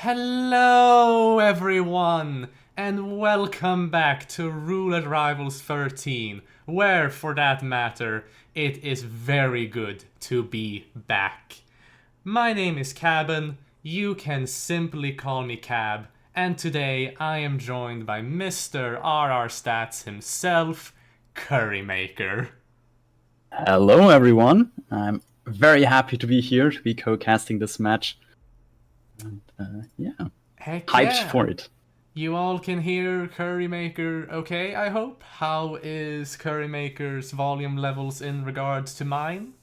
Hello everyone, and welcome back to Roulette Rivals 13, where, for that matter, it is very good to be back. My name is Cabin, you can simply call me Cab, and today I am joined by Mr. RR Stats himself, Currymaker. Hello, everyone. I'm very happy to be here to be co-casting this match. And, yeah, Heck hyped yeah! for it. You all can hear Currymaker okay, I hope? How is Currymaker's volume levels in regards to mine?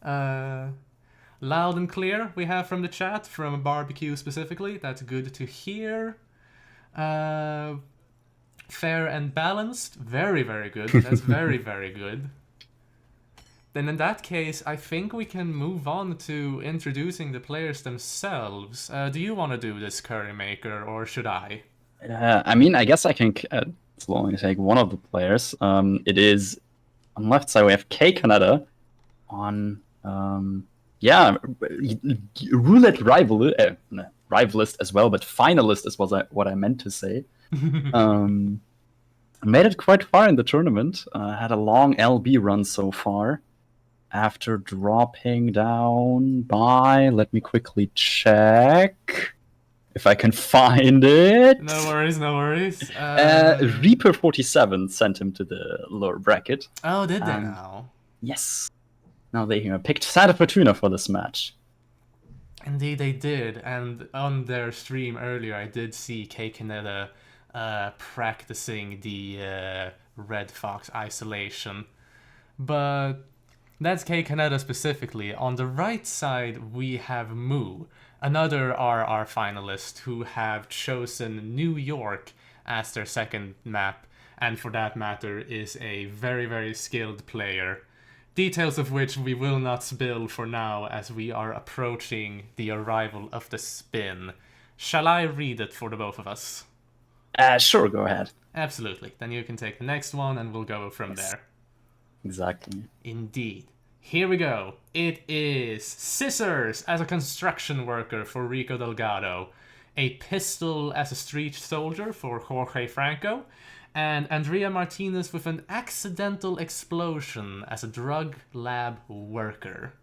Loud and clear, we have from the chat, from Barbecue specifically. That's good to hear. Fair and balanced, very, very good. That's very, very good. Then in that case, I think we can move on to introducing the players themselves. Do you want to do this, Currymaker, or should I? I guess I can slowly take one of the players. It is on the left side we have k-kaneta on roulette rivalist as well, but finalist is what I meant to say. Made it quite far in the tournament. Had a long LB run so far. After dropping down by, let me quickly check if I can find it. No worries, no worries. Reaper 47 sent him to the lower bracket. Oh, did they now? Yes. Now they picked Santa Fortuna for this match. Indeed, they did. And on their stream earlier, I did see k-kaneta practicing the Red Fox isolation. But that's k-kaneta specifically. On the right side, we have Moo, another RR finalist who have chosen New York as their second map, and for that matter is a very, very skilled player. Details of which we will not spill for now as we are approaching the arrival of the spin. Shall I read it for the both of us? Sure, go ahead. Absolutely. Then you can take the next one and we'll go from there. Exactly. Indeed. Here we go. It is Scissors as a construction worker for Rico Delgado, a pistol as a street soldier for Jorge Franco, and Andrea Martinez with an accidental explosion as a drug lab worker.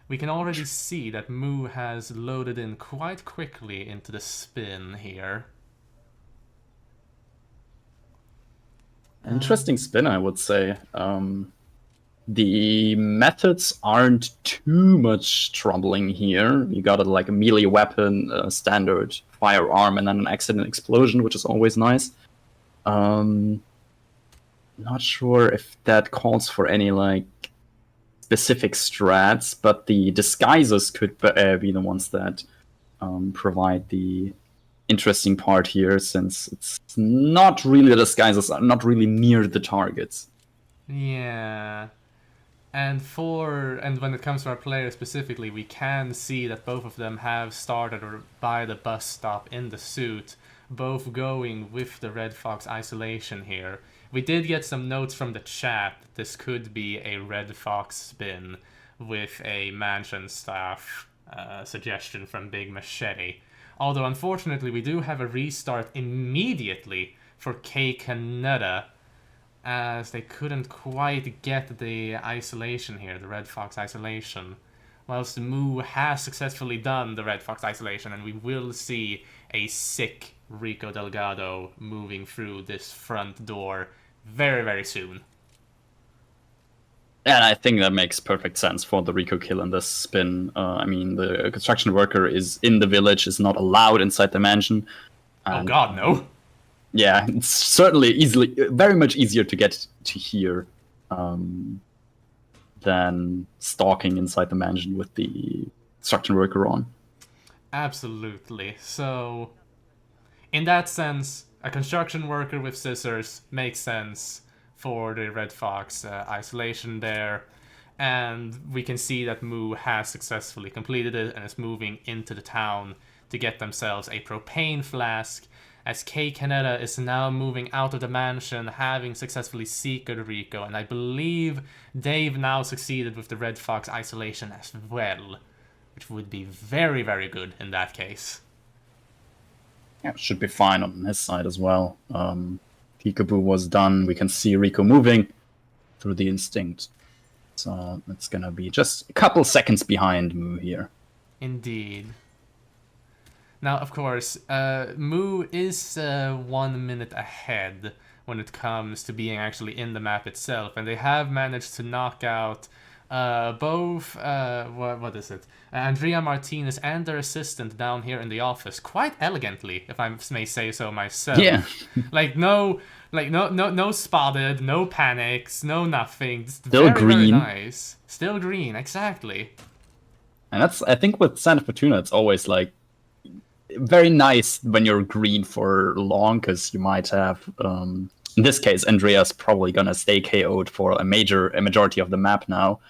We can already see that Moo has loaded in quite quickly into the spin here. Interesting spin, I would say. The methods aren't too much troubling here. You got a melee weapon, a standard firearm, and then an accident explosion, which is always nice. Not sure if that calls for any specific strats, but the disguises could be the ones that provide the interesting part here, since it's not really the disguises are not really near the targets. Yeah. And when it comes to our players specifically, we can see that both of them have started by the bus stop in the suit, both going with the Red Fox isolation here. We did get some notes from the chat that this could be a Red Fox spin with a mansion staff suggestion from Big Machete. Although unfortunately we do have a restart immediately for k-kaneta, as they couldn't quite get the isolation here, the Red Fox isolation. Whilst Moo has successfully done the Red Fox isolation, and we will see a sick Rico Delgado moving through this front door very, very soon. And I think that makes perfect sense for the Rico kill in this spin. The construction worker is in the village, is not allowed inside the mansion. Oh god, no. Yeah, it's certainly very much easier to get to here than stalking inside the mansion with the construction worker on. Absolutely. So, in that sense, a construction worker with scissors makes sense for the Red Fox isolation there. And we can see that Moo has successfully completed it and is moving into the town to get themselves a propane flask, as k-kaneta is now moving out of the mansion, having successfully seeked Rico, and I believe they've now succeeded with the Red Fox isolation as well. which would be very, very good in that case. Yeah, should be fine on his side as well. Peekaboo was done. We can see Rico moving through the instinct. So it's gonna be just a couple seconds behind Moo here. Indeed. Now, of course, Moo is 1 minute ahead when it comes to being actually in the map itself, and they have managed to knock out both, what is it, Andrea Martinez and their assistant down here in the office quite elegantly, if I may say so myself. Yeah. no spotted, no panics, no nothing. Just Still very, green. very nice. Still green, exactly. And that's, I think with Santa Fortuna, it's always like very nice when you're green for long, because you might have, in this case, Andrea's probably gonna stay KO'd for a majority of the map now.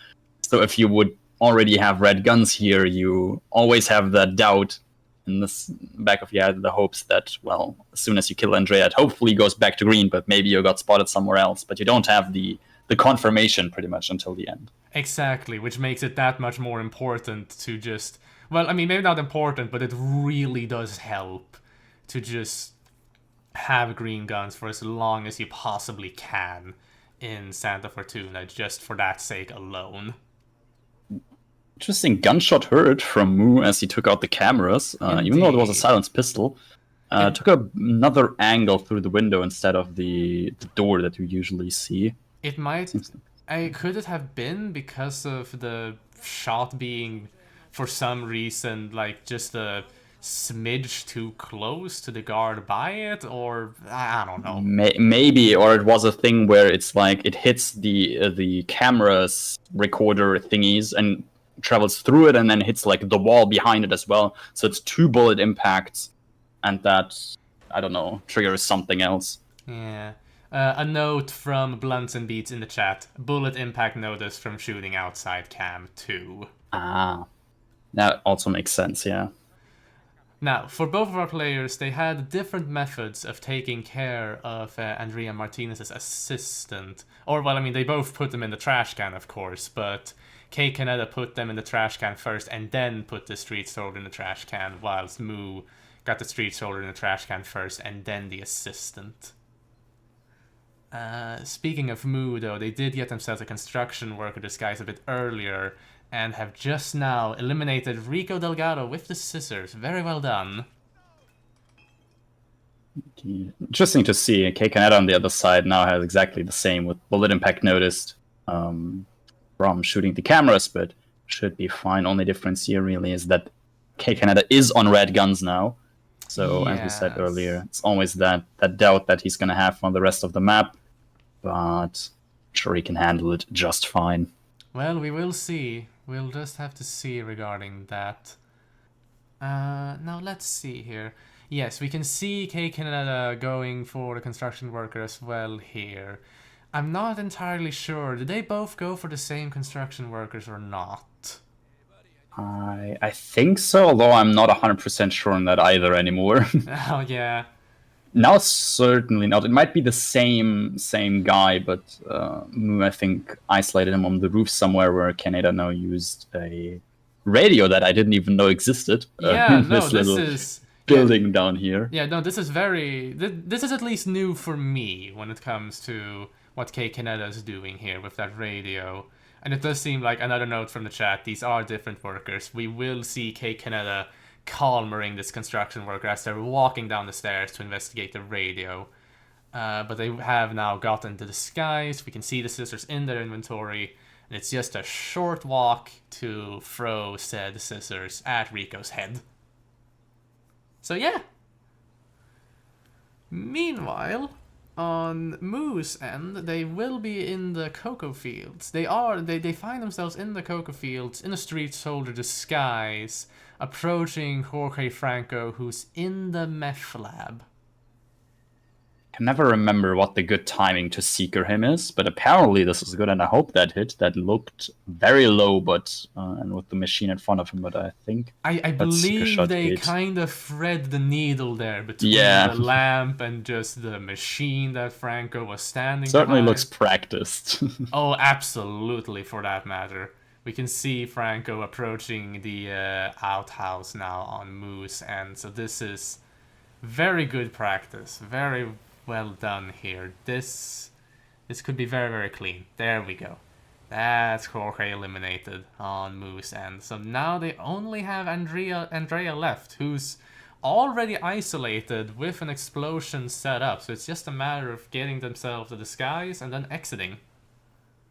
So if you would already have red guns here, you always have that doubt in the back of your head, the hopes that, well, as soon as you kill Andrea, it hopefully goes back to green, but maybe you got spotted somewhere else. But you don't have the confirmation pretty much until the end. Exactly, which makes it that much more important to just... Well, I mean, maybe not important, but it really does help to just have green guns for as long as you possibly can in Santa Fortuna, just for that sake alone. Interesting gunshot heard from Moo as he took out the cameras, even though it was a silenced pistol. Took another angle through the window instead of the door that you usually see. It might... could it have been because of the shot being, for some reason, like, just a smidge too close to the guard by it? Or, I don't know. Maybe, or it was a thing where it's like, it hits the camera's recorder thingies and travels through it and then hits, like, the wall behind it as well. So it's 2 bullet impacts, and that, I don't know, triggers something else. Yeah. A note from Blunts and Beats in the chat. Bullet impact notice from shooting outside cam 2. Ah. That also makes sense, yeah. Now, for both of our players, they had different methods of taking care of Andrea Martinez's assistant. Or, well, I mean, they both put them in the trash can, of course, but k-kaneta put them in the trash can first and then put the street soldier in the trash can, whilst Moo got the street soldier in the trash can first and then the assistant. Speaking of Moo, though, they did get themselves a construction worker disguise a bit earlier and have just now eliminated Rico Delgado with the scissors. Very well done. Interesting to see. k-kaneta on the other side now has exactly the same with bullet impact noticed from shooting the cameras, but should be fine. Only difference here really is that k-kaneta is on red guns now. So, as we said earlier, it's always that doubt that he's going to have on the rest of the map, but I'm sure he can handle it just fine. Well, we will see. We'll just have to see regarding that. Now, let's see here. Yes, we can see k-kaneta going for the construction worker as well here. I'm not entirely sure. Did they both go for the same construction workers or not? I think so, although I'm not 100% sure on that either anymore. Oh, yeah. Now, certainly not. It might be the same guy, but I think isolated him on the roof somewhere where k-kaneta now used a radio that I didn't even know existed. Yeah, in this is building down here. Yeah, no, this is very... This is at least new for me when it comes to what k-kaneta is doing here with that radio. And it does seem like, another note from the chat, these are different workers. We will see k-kaneta calmering this construction worker as they're walking down the stairs to investigate the radio. But they have now gotten the disguise. We can see the scissors in their inventory. And it's just a short walk to throw said scissors at Rico's head. So yeah. Meanwhile, on Moo's end, they will be in the cocoa fields. They find themselves in the cocoa fields in a street soldier disguise, approaching Jorge Franco, who's in the meth lab. I can never remember what the good timing to seeker him is, but apparently this is good, and I hope that hit. That looked very low, but and with the machine in front of him, but I think I believe they kind of thread the needle there between the lamp and just the machine that Franco was standing Certainly behind. Looks practiced. Oh, absolutely, for that matter. We can see Franco approaching the outhouse now on Moose, and so this is very good practice. Very well done here. This could be very, very clean. There we go. That's Jorge eliminated on Moose, and so now they only have Andrea left, who's already isolated with an explosion set up. So it's just a matter of getting themselves to the skies and then exiting.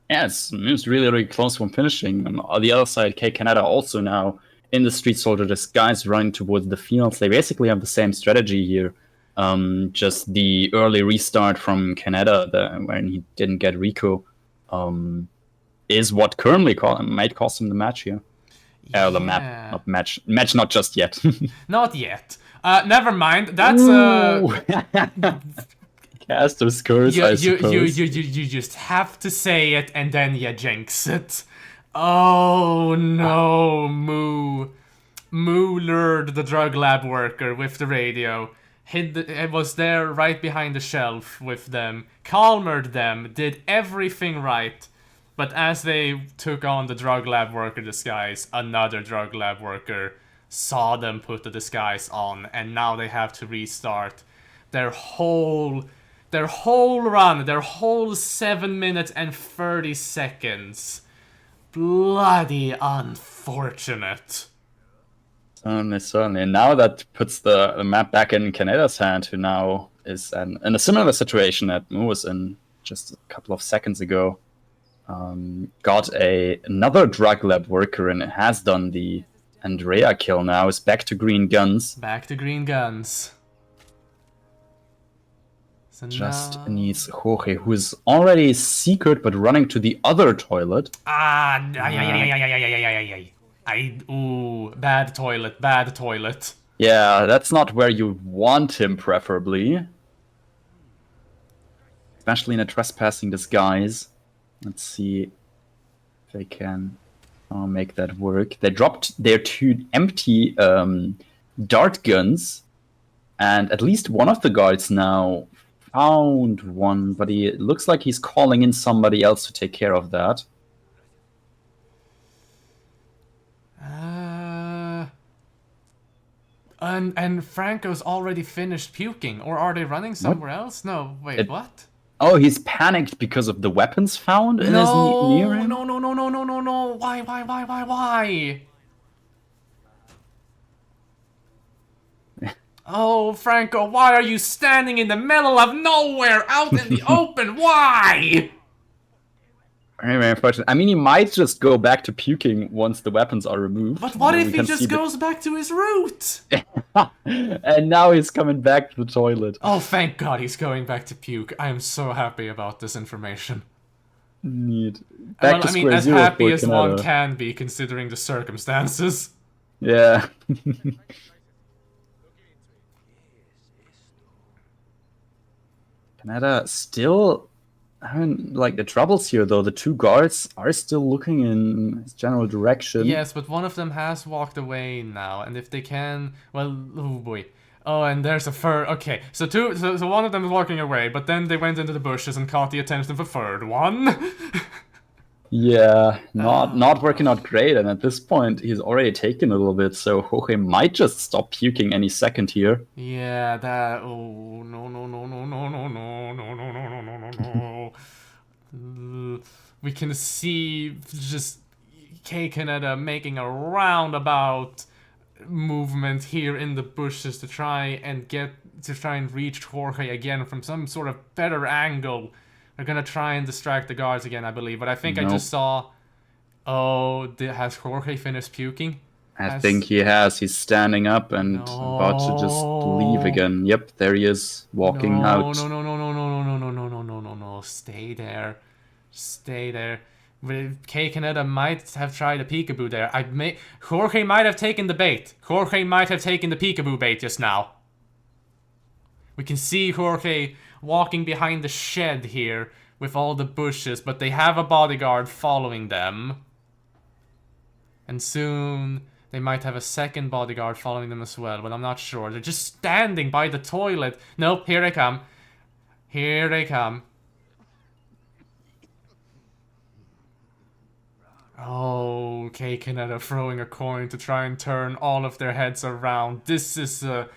Yeah, it's really, really close from finishing. And on the other side, k-kaneta also now in the Street Soldier disguise running towards the fields. They basically have the same strategy here. Just the early restart from Kaneta when he didn't get Rico is what currently might cost him the match here. Yeah. The map, not match. Match not just yet. Not yet. Never mind. That's Caster's curse, I suppose. You just have to say it and then you jinx it. Oh no, Moo lured the drug lab worker with the radio. It was there right behind the shelf with them, calmered them, did everything right. But as they took on the drug lab worker disguise, another drug lab worker saw them put the disguise on, and now they have to restart their whole run, their whole 7 minutes and 30 seconds. Bloody unfortunate. Certainly. And now that puts the map back in Kaneta's hand, who now is in a similar situation that Mu was in just a couple of seconds ago. Got another drug lab worker and has done the Andrea kill now. Is back to green guns. Back to green guns. So just needs Jorge, who is already secret but running to the other toilet. Ooh, bad toilet. Yeah, that's not where you want him, preferably. Especially in a trespassing disguise. Let's see if they can make that work. They dropped their 2 empty dart guns, and at least one of the guards now found one, but it looks like he's calling in somebody else to take care of that. And Franco's already finished puking, or are they running somewhere else? No, wait, what? Oh, he's panicked because of the weapons found in his near him? No. Why? Oh, Franco, why are you standing in the middle of nowhere, out in the open? Why? Very, very unfortunate. I mean, he might just go back to puking once the weapons are removed. But what if he just goes back to his route? And now he's coming back to the toilet. Oh, thank God he's going back to puke. I am so happy about this information. Neat. Well, I mean, as happy as one can be, considering the circumstances. Yeah. Kaneta still having, like, the troubles here, though. The 2 guards are still looking in his general direction. Yes, but one of them has walked away now, and if they can... Well, oh boy. Oh, and there's a fur... Okay, so one of them is walking away, but then they went into the bushes and caught the attention of a third one. Yeah, not working out great, and at this point, he's already taken a little bit, so Jorge might just stop puking any second here. Yeah, that... Oh, no. We can see just k-kaneta making a roundabout movement here in the bushes to try and reach Jorge again from some sort of better angle. They're gonna try and distract the guards again, I believe. But I think I just saw... Oh, has Jorge finished puking? I think he has. He's standing up and about to just leave again. Yep, there he is, walking out. No. Stay there. k-kaneta might have tried a peekaboo there. Jorge might have taken the bait. Jorge might have taken the peekaboo bait just now. We can see Jorge walking behind the shed here with all the bushes, but they have a bodyguard following them. And soon they might have a second bodyguard following them as well, but I'm not sure. They're just standing by the toilet. Nope, here they come. Oh, k-kaneta throwing a coin to try and turn all of their heads around. This is a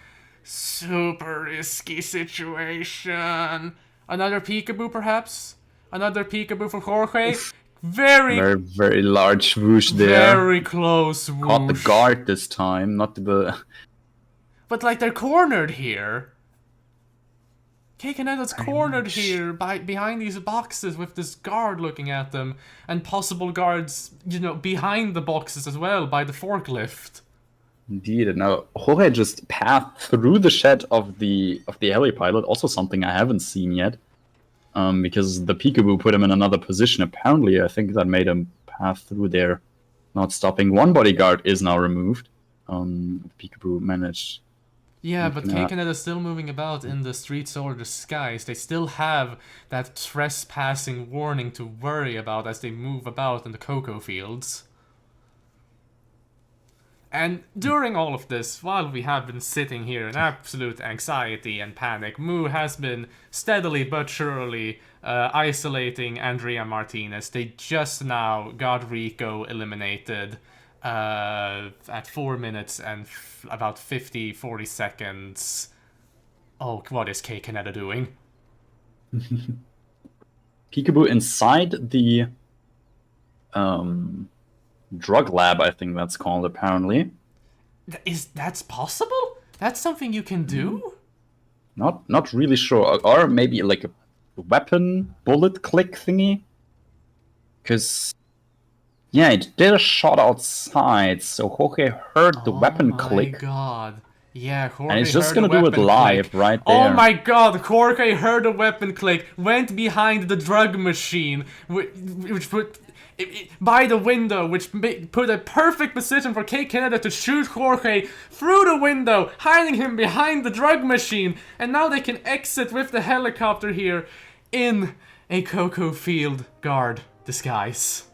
super risky situation. Another peekaboo, perhaps? Another peekaboo for Jorge? Very, Very, very large whoosh there. very close whoosh. Caught the guard this time, not the... But, like, they're cornered here. k-kaneta's cornered here behind these boxes with this guard looking at them, and possible guards, behind the boxes as well by the forklift. Indeed, and now Jorge just passed through the shed of the heli pilot, also something I haven't seen yet. Because the peekaboo put him in another position. Apparently, I think that made him pass through there, not stopping. One bodyguard is now removed. Peekaboo managed. Yeah, but k-kaneta is still moving about in the streets or the skies. They still have that trespassing warning to worry about as they move about in the cocoa fields. And during all of this, while we have been sitting here in absolute anxiety and panic, Moo has been steadily but surely isolating Andrea Martinez. They just now got Rico eliminated at 4 minutes and about 40 seconds. Oh, what is k-kaneta doing? Peekaboo inside the drug lab, I think that's called, apparently. That's possible? That's something you can do? Not really sure. Or maybe like a weapon bullet click thingy? Because, yeah, it did a shot outside, so Jorge heard the weapon click. Oh my god. Yeah, Jorge and it's just heard gonna do it live click. right there. Oh my god, Jorge heard a weapon click, went behind the drug machine, which put... by the window, which put a perfect position for k-kaneta to shoot Jorge through the window, hiding him behind the drug machine, and now they can exit with the helicopter here in a cocoa field guard disguise.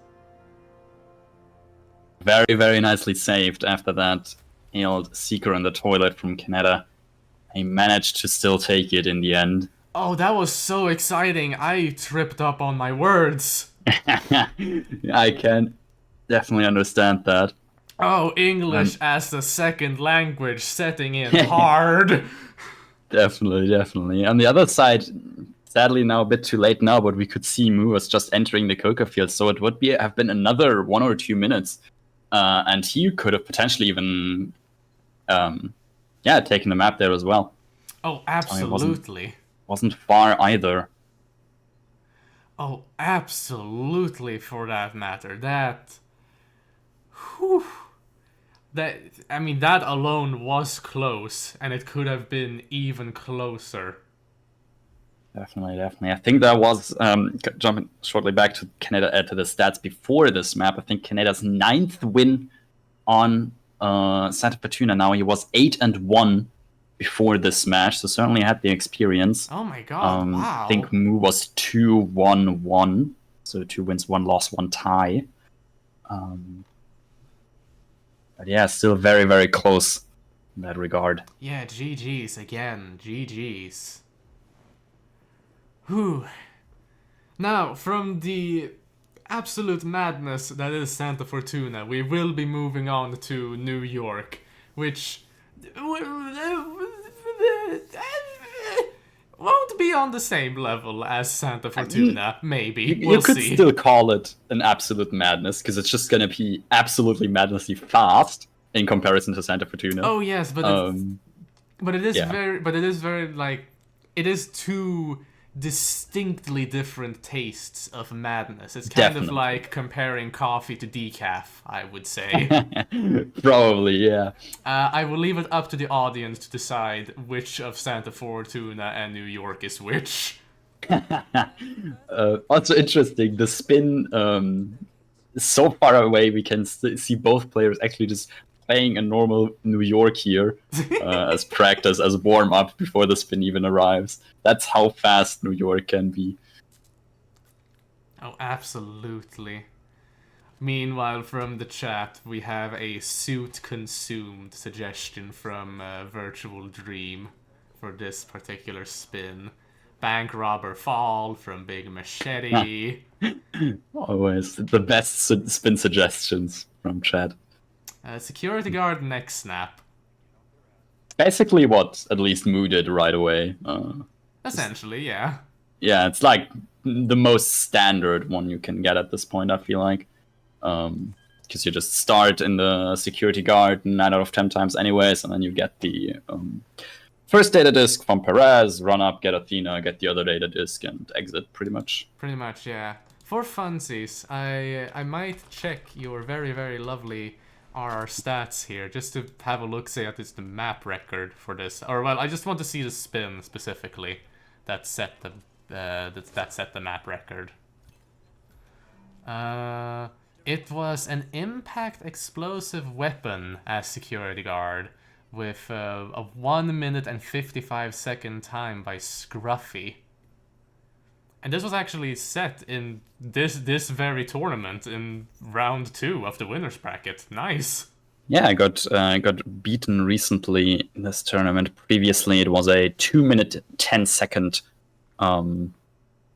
Very, very nicely saved after that hailed seeker in the toilet from Kaneta. He managed to still take it in the end. Oh, that was so exciting. I tripped up on my words. I can definitely understand that. Oh, English as a second language setting in hard. Definitely. On the other side, sadly now a bit too late now, but we could see Moo was just entering the cocoa field, so it would have been another 1 or 2 minutes. And he could have potentially even taken the map there as well. Oh, absolutely. Wasn't far either. Oh, absolutely, for that matter. That... Whew. That alone was close, and it could have been even closer. Definitely. I think that was, jumping shortly back to Kaneta, to the stats before this map, I think Kaneta's 9th win on Santa Fortuna now. He was 8-1 before this match, so certainly had the experience. Oh my god, wow. I think Moo was 2-1-1, so 2 wins, 1 loss, 1 tie. But yeah, still very, very close in that regard. Yeah, GG's again, GG's. Whew. Now, from the absolute madness that is Santa Fortuna, we will be moving on to New York, which won't be on the same level as Santa Fortuna, maybe. You could still call it an absolute madness, because it's just going to be absolutely madnessly fast in comparison to Santa Fortuna. Oh yes, but it is very like, it is two distinctly different tastes of madness. It's kind of like comparing coffee to decaf, I would say. Probably, yeah. I will leave it up to the audience to decide which of Santa Fortuna and New York is which. Also interesting, the spin is so far away, we can see both players actually just playing a normal New York here as practice, as warm-up before the spin even arrives. That's how fast New York can be. Oh, absolutely. Meanwhile, from the chat, we have a suit-consumed suggestion from Virtual Dream for this particular spin. Bank Robber Fall from Big Machete. Always the best spin suggestions from chat. Security guard neck snap. Basically what at least Moo did right away. Essentially, yeah. Yeah, it's like the most standard one you can get at this point, I feel like. Because you just start in the security guard 9 out of 10 times anyways, and then you get the first data disk from Perez, run up, get Athena, get the other data disk, and exit, pretty much. Pretty much, yeah. For funsies, I might check your very, very lovely RR stats here, just to have a look, say at it's the map record for this. Or, well, I just want to see the spin, specifically, that set the map record. It was an impact explosive weapon as security guard with a 1 minute and 55 second time by Scruffy. And this was actually set in this very tournament in round 2 of the winners bracket. Nice. Yeah, I got beaten recently in this tournament. Previously, it was a 2 minute 10 second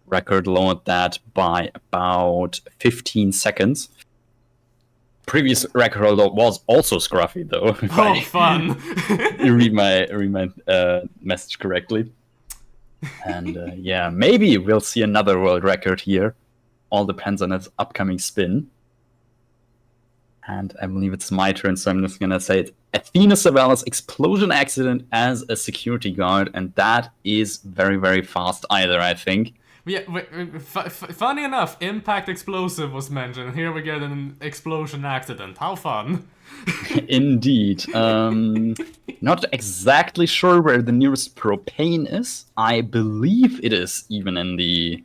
record, lowered that by about 15 seconds. Previous record was also Scruffy, though. Oh, fun! You read my message correctly. And yeah, maybe we'll see another world record here. All depends on its upcoming spin. And I believe it's my turn, so I'm just gonna say it. Athena Savalas explosion accident as a security guard, and that is very, very fast either, I think. Yeah, funny enough, impact explosive was mentioned. Here we get an explosion accident. How fun! Indeed. Not exactly sure where the nearest propane is. I believe it is even in the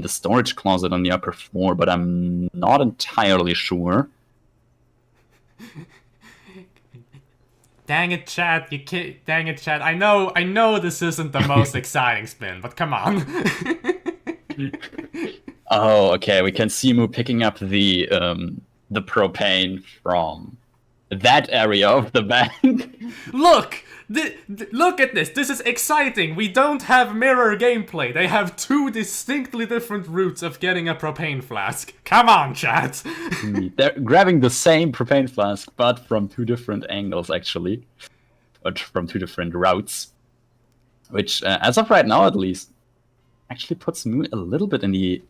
storage closet on the upper floor, but I'm not entirely sure. Dang it, Chad! Dang it, Chad! I know this isn't the most exciting spin, but come on. Oh, okay. We can see Moo picking up the propane from that area of the bank. Look! Look at this! This is exciting! We don't have mirror gameplay. They have 2 distinctly different routes of getting a propane flask. Come on, chat! They're grabbing the same propane flask, but from 2 different angles, actually. Or from 2 different routes. Which, as of right now at least, actually puts Moo a little bit in the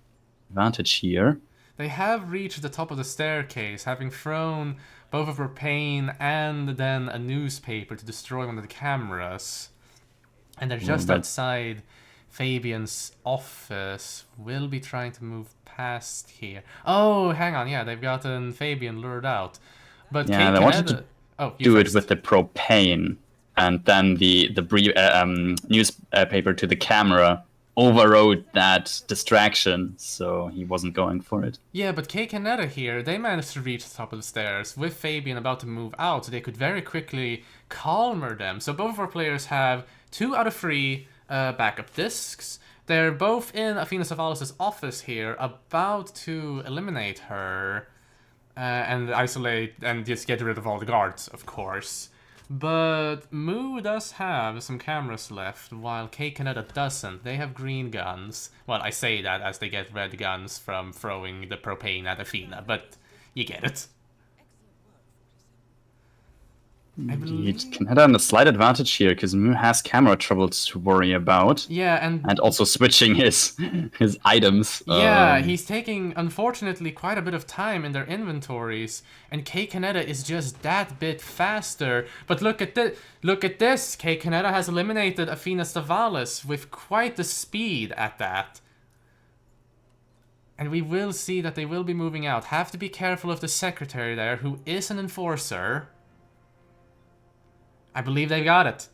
advantage here. They have reached the top of the staircase, having thrown both a propane and then a newspaper to destroy one of the cameras. And they're just outside Fabian's office. Will be trying to move past here. Oh, hang on, yeah, they've gotten Fabian lured out. But yeah, they wanted to do it with the propane, and then the newspaper to the camera overrode that distraction, so he wasn't going for it. Yeah, but k-kaneta here, they managed to reach the top of the stairs with Fabian about to move out, so they could very quickly calmer them. So both of our players have 2 out of 3 backup discs. They're both in Athena Savalas' office here, about to eliminate her and isolate and just get rid of all the guards, of course. But Moo does have some cameras left, while k-kaneta doesn't. They have green guns. Well, I say that as they get red guns from throwing the propane at Athena, but you get it. k-kaneta on a slight advantage here, because Moo has camera troubles to worry about. Yeah, and also switching his items. Yeah, he's taking, unfortunately, quite a bit of time in their inventories, and k-kaneta is just that bit faster. But look at this! Look at this! k-kaneta has eliminated Athena Savalas with quite the speed at that. And we will see that they will be moving out. Have to be careful of the secretary there, who is an enforcer. I believe they got it.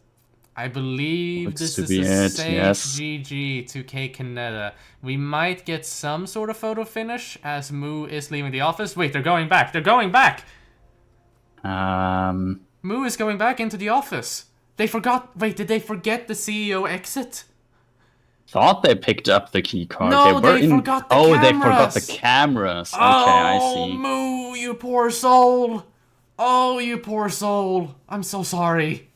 I believe this is a safe GG to k-kaneta. We might get some sort of photo finish as Moo is leaving the office. Wait, they're going back. They're going back! Moo is going back into the office. They forgot... Wait, did they forget the CEO exit? Thought they picked up the key card. No, they forgot the cameras. They forgot the cameras. Okay, I see. Oh, Moo, you poor soul. Oh, you poor soul. I'm so sorry.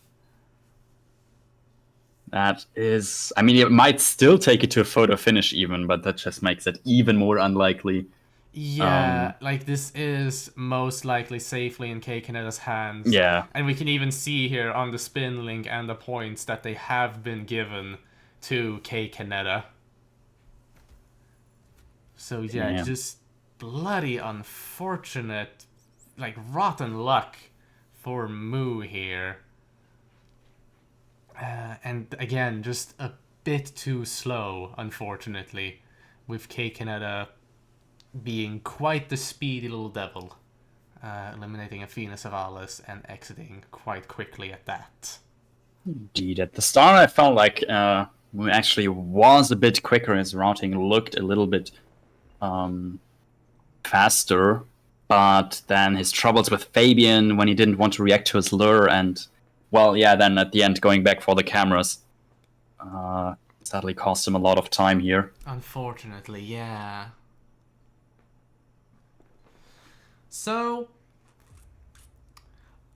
That is... I mean, it might still take it to a photo finish even, but that just makes it even more unlikely. Yeah, like this is most likely safely in k-kaneta's hands. Yeah, And we can even see here on the spin link and the points that they have been given to k-kaneta. So yeah, yeah. just bloody unfortunate, like rotten luck for Moo here. And again, just a bit too slow, unfortunately, with k-kaneta being quite the speedy little devil, eliminating Athena Savalas and exiting quite quickly at that. Indeed. At the start, I felt like we actually was a bit quicker. His routing looked a little bit faster, but then his troubles with Fabian when he didn't want to react to his lure, and well, yeah, then at the end going back for the cameras, sadly cost him a lot of time here. Unfortunately, yeah. So,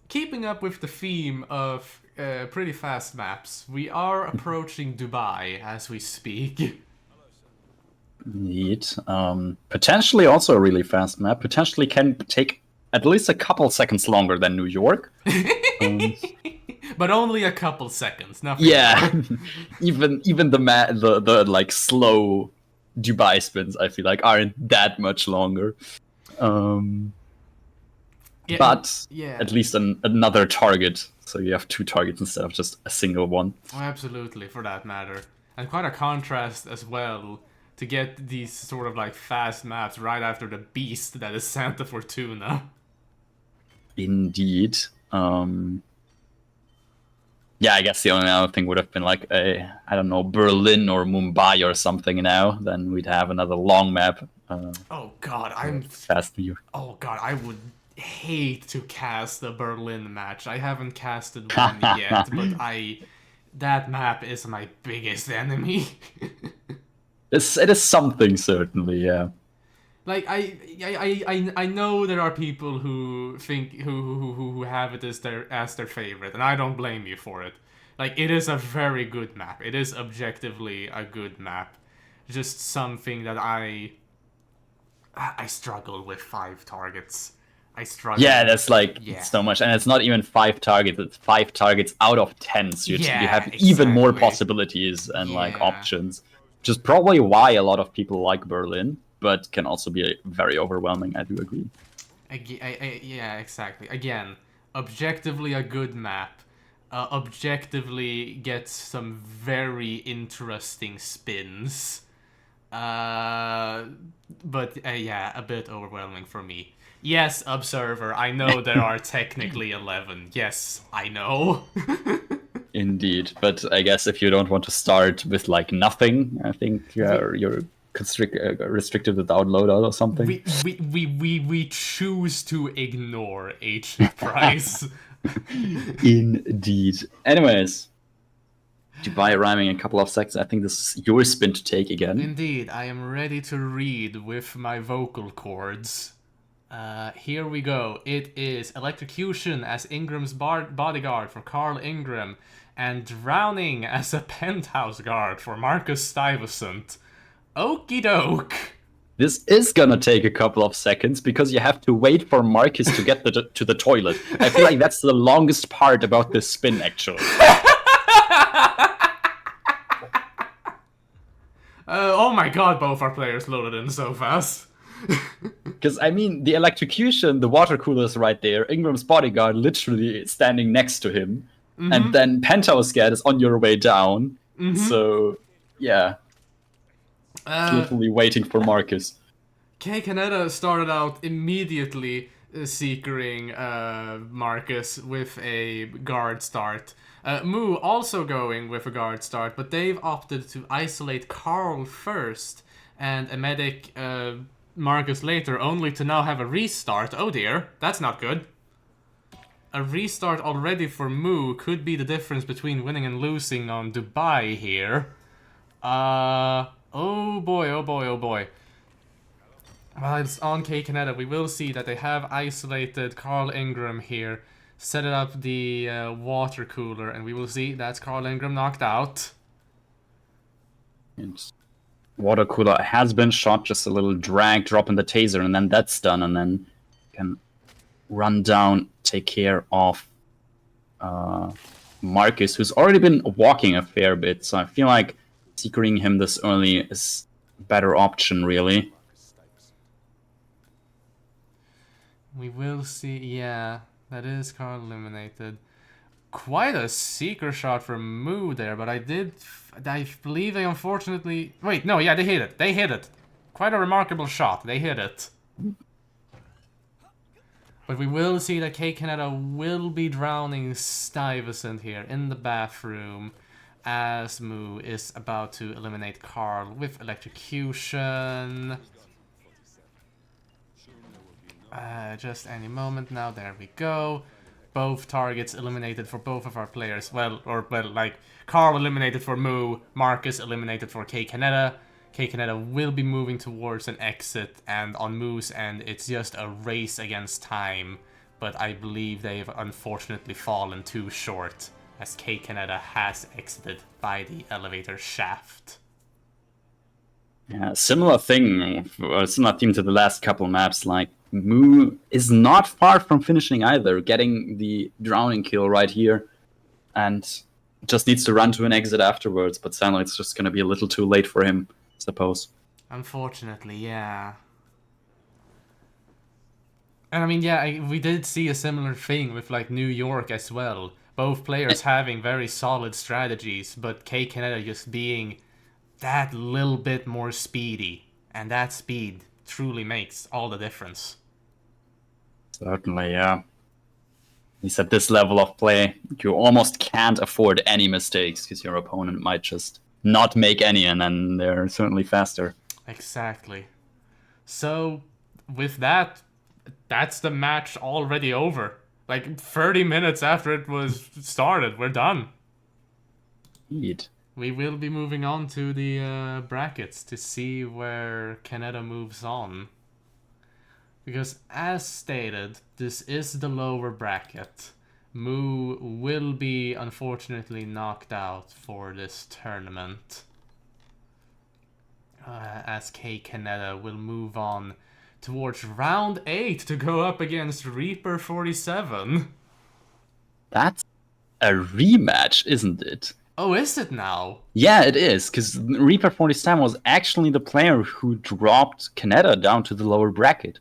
keeping up with the theme of pretty fast maps, we are approaching Dubai as we speak. Indeed. Potentially also a really fast map. Potentially can take at least a couple seconds longer than New York. But only a couple seconds, nothing Yeah, more. even the like slow Dubai spins, I feel like aren't that much longer. Yeah, But yeah. at least another target, so you have two targets instead of just a single one. Oh, absolutely, for that matter. And quite a contrast as well to get these sort of like fast maps right after the beast that is Santa Fortuna. Indeed. Yeah, I guess the only other thing would have been like I don't know, Berlin or Mumbai or something now. Then we'd have another long map. Oh god, Fast New York. Oh god, I would hate to cast a Berlin match. I haven't casted one yet, but that map is my biggest enemy. It is something, certainly, yeah. Like I know there are people who think who have it as their favorite, and I don't blame you for it. Like it is a very good map. It is objectively a good map. Just something that I struggle with 5 targets. I struggle. Yeah, that's like Yeah. so much, and it's not even 5 targets. It's 5 targets out of 10. So Yeah, you have even more exactly. possibilities and like Yeah. options, which is probably why a lot of people like Berlin, but can also be very overwhelming. I do agree. Yeah, exactly. Again, objectively a good map. Objectively gets some very interesting spins. But yeah, a bit overwhelming for me. Yes, Observer, I know there are technically 11. Yes, I know. Indeed, but I guess if you don't want to start with like nothing, I think you're restricted without loadout or something. We choose to ignore HG Price. Indeed. Anyways, Dubai rhyming in a couple of seconds. I think this is your spin to take again. Indeed, I am ready to read with my vocal cords. Here we go. It is Electrocution as Ingram's bodyguard for Carl Ingram, and Drowning as a penthouse guard for Marcus Stuyvesant. Okie doke. This is gonna take a couple of seconds because you have to wait for Marcus to get to the toilet. I feel like that's the longest part about this spin, actually. Oh my god, both our players loaded in so fast. Because, I mean, the electrocution, the water cooler is right there, Ingram's bodyguard literally standing next to him, and then Penthouse Scat is on your way down. So, yeah. Literally waiting for Marcus. k-kaneta started out immediately seekering Marcus with a guard start. Moo also going with a guard start, but they've opted to isolate Carl first and a medic Marcus later, only to now have a restart. Oh dear, that's not good. A restart already for Moo could be the difference between winning and losing on Dubai here. Oh boy, oh boy, oh boy. While it's on k-kaneta, we will see that they have isolated Carl Ingram here, set up the water cooler, and we will see that's Carl Ingram knocked out. water cooler has been shot, just a little drag, drop in the taser, and then that's done, and then can run down, take care of Marcus, who's already been walking a fair bit, so I feel like secreting him this early is a better option, really. We will see. Yeah, that is Carl eliminated. Quite a seeker shot from Moo there, but I believe they unfortunately... Wait, no, yeah, they hit it. They hit it. Quite a remarkable shot. They hit it. But we will see that k-kaneta will be drowning Stuyvesant here in the bathroom as Moo is about to eliminate Carl with electrocution. Just any moment now. There we go. Both targets eliminated for both of our players. Well, like, Carl eliminated for Moo, Marcus eliminated for k-kaneta. k-kaneta will be moving towards an exit, and on Moo's end, it's just a race against time. But I believe they've unfortunately fallen too short, as k-kaneta has exited by the elevator shaft. Yeah, similar thing, or similar theme to the last couple maps, like, Moo is not far from finishing either, getting the drowning kill right here, and just needs to run to an exit afterwards, but sadly it's just going to be a little too late for him, I suppose. Unfortunately, yeah. And I mean, yeah, we did see a similar thing with, like, New York as well. Both players having very solid strategies, but k-kaneta just being that little bit more speedy, and that speed truly makes all the difference. Certainly, yeah. He's at this level of play, you almost can't afford any mistakes, because your opponent might just not make any, and then they're certainly faster. Exactly. So, with that, that's the match already over. Like, 30 minutes after it was started, we're done. Indeed. We will be moving on to the brackets to see where Kaneta moves on. Because, as stated, this is the lower bracket. Moo will be, unfortunately, knocked out for this tournament. As k-kaneta will move on towards round 8 to go up against Reaper47. That's a rematch, isn't it? Oh, is it now? Yeah, it is, because Reaper47 was actually the player who dropped Kaneta down to the lower bracket.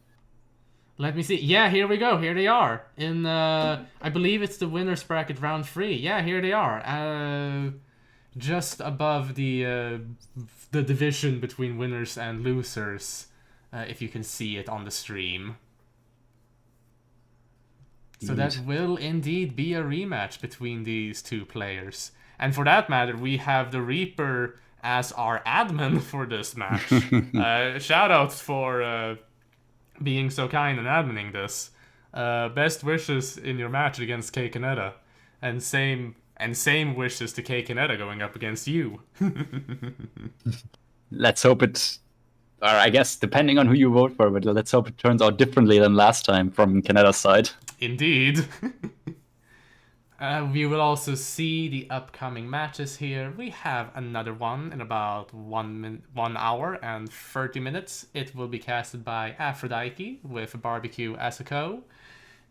Let me see. Yeah, here we go. Here they are. In, I believe it's the winner's bracket round 3. Yeah, here they are. Just above the division between winners and losers. If you can see it on the stream. So that will indeed be a rematch between these two players. And for that matter, we have the Reaper as our admin for this match. Shoutouts for being so kind and adminning this. Best wishes in your match against k-kaneta. And same wishes to k-kaneta going up against you. Let's hope it... Or I guess, depending on who you vote for, but let's hope it turns out differently than last time from Kaneta's side. Indeed. We will also see the upcoming matches here. We have another one in about 1 hour and 30 minutes. It will be casted by Aphrodite with Barbecue as a co.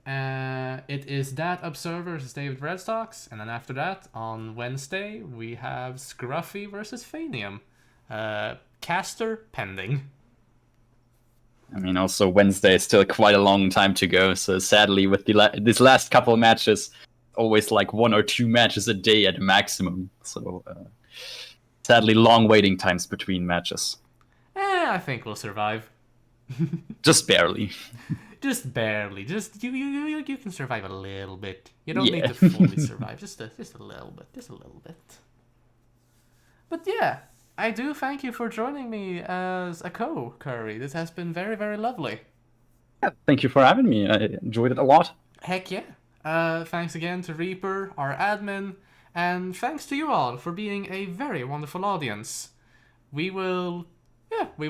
It is that Observer versus David Redstocks, and then after that, on Wednesday, we have Scruffy versus Fanium. Caster pending. I mean, also Wednesday is still quite a long time to go, so sadly, with these last couple of matches, always like 1 or 2 matches a day at maximum. So, sadly, long waiting times between matches. I think we'll survive. Just barely. Just barely. Just you can survive a little bit. You don't need to fully survive. Just a little bit. Just a little bit. But yeah, I do thank you for joining me as a co-Curry. This has been very, very lovely. Yeah, thank you for having me. I enjoyed it a lot. Heck yeah. Thanks again to Reaper, our admin, and thanks to you all for being a very wonderful audience. We will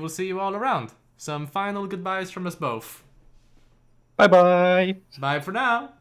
see you all around. Some final goodbyes from us both. Bye-bye. Bye for now.